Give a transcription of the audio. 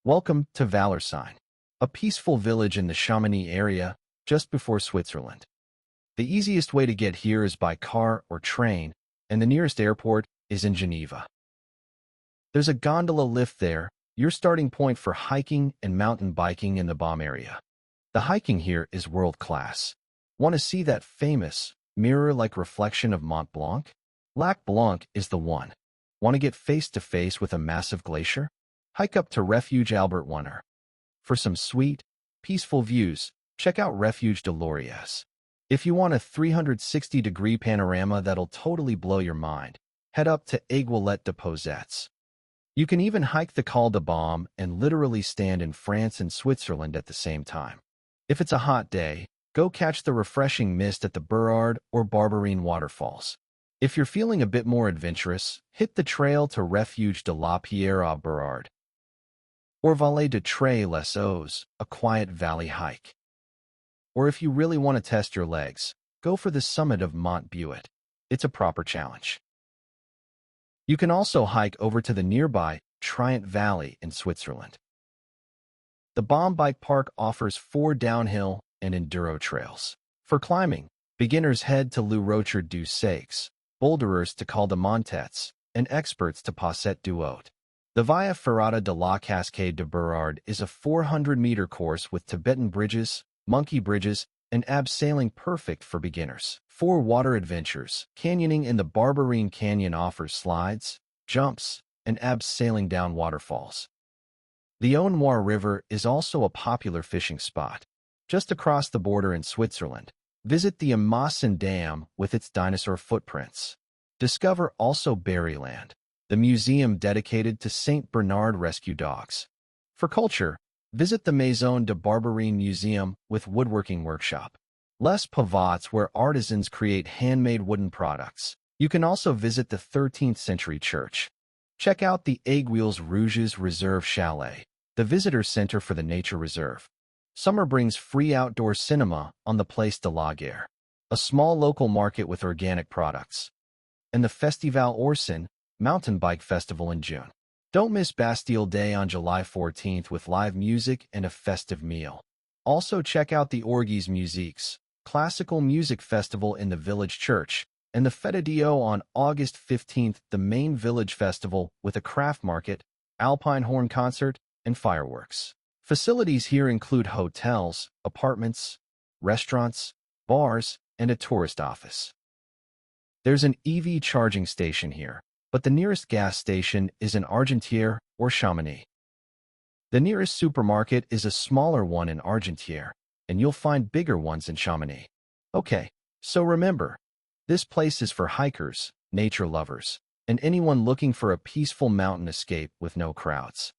Welcome to Vallorcine, a peaceful village in the Chamonix area just before Switzerland. The easiest way to get here is by car or train, and the nearest airport is in Geneva. There's a gondola lift there, your starting point for hiking and mountain biking in the Baum area. The hiking here is world-class. Want to see that famous, mirror-like reflection of Mont Blanc? Lac Blanc is the one. Want to get face-to-face with a massive glacier? Hike up to Refuge Albert Wunner. For some sweet, peaceful views, check out Refuge de Lorias. If you want a 360-degree panorama that'll totally blow your mind, head up to Aiguillette de Posettes. You can even hike the Col de Baum and literally stand in France and Switzerland at the same time. If it's a hot day, go catch the refreshing mist at the Burrard or Barberine waterfalls. If you're feeling a bit more adventurous, hit the trail to Refuge de la Pierre au Burrard or Vallée de Tres les Eaux, a quiet valley hike. Or if you really want to test your legs, go for the summit of Mont Buet. It's a proper challenge. You can also hike over to the nearby Trient Valley in Switzerland. The Baum Bike Park offers 4 downhill and enduro trails. For climbing, beginners head to Le Rocher du Seix, boulderers to Col de Montets, and experts to Passet du Haut. The Via Ferrata de la Cascade de Burrard is a 400-meter course with Tibetan bridges, monkey bridges, and abseiling perfect for beginners. For water adventures, canyoning in the Barberine Canyon offers slides, jumps, and abseiling down waterfalls. The Aulnoir River is also a popular fishing spot. Just across the border in Switzerland, visit the Amassen Dam with its dinosaur footprints. Discover also Berryland, the museum dedicated to St. Bernard rescue dogs. For culture, visit the Maison de Barberine Museum with woodworking workshop. Les Pavots, where artisans create handmade wooden products. You can also visit the 13th century church. Check out the Aiguilles Rouges Reserve Chalet, the visitor center for the nature reserve. Summer brings free outdoor cinema on the Place de la Guerre, a small local market with organic products. And the Festival Orsin, mountain bike festival in June. Don't miss Bastille Day on July 14th with live music and a festive meal. Also check out the Orgies Musiques, classical music festival in the village church, and the Fête Dio on August 15th, the main village festival with a craft market, Alpine horn concert, and fireworks. Facilities here include hotels, apartments, restaurants, bars, and a tourist office. There's an EV charging station here, but the nearest gas station is in Argentière or Chamonix. The nearest supermarket is a smaller one in Argentière, and you'll find bigger ones in Chamonix. Okay, so remember, this place is for hikers, nature lovers, and anyone looking for a peaceful mountain escape with no crowds.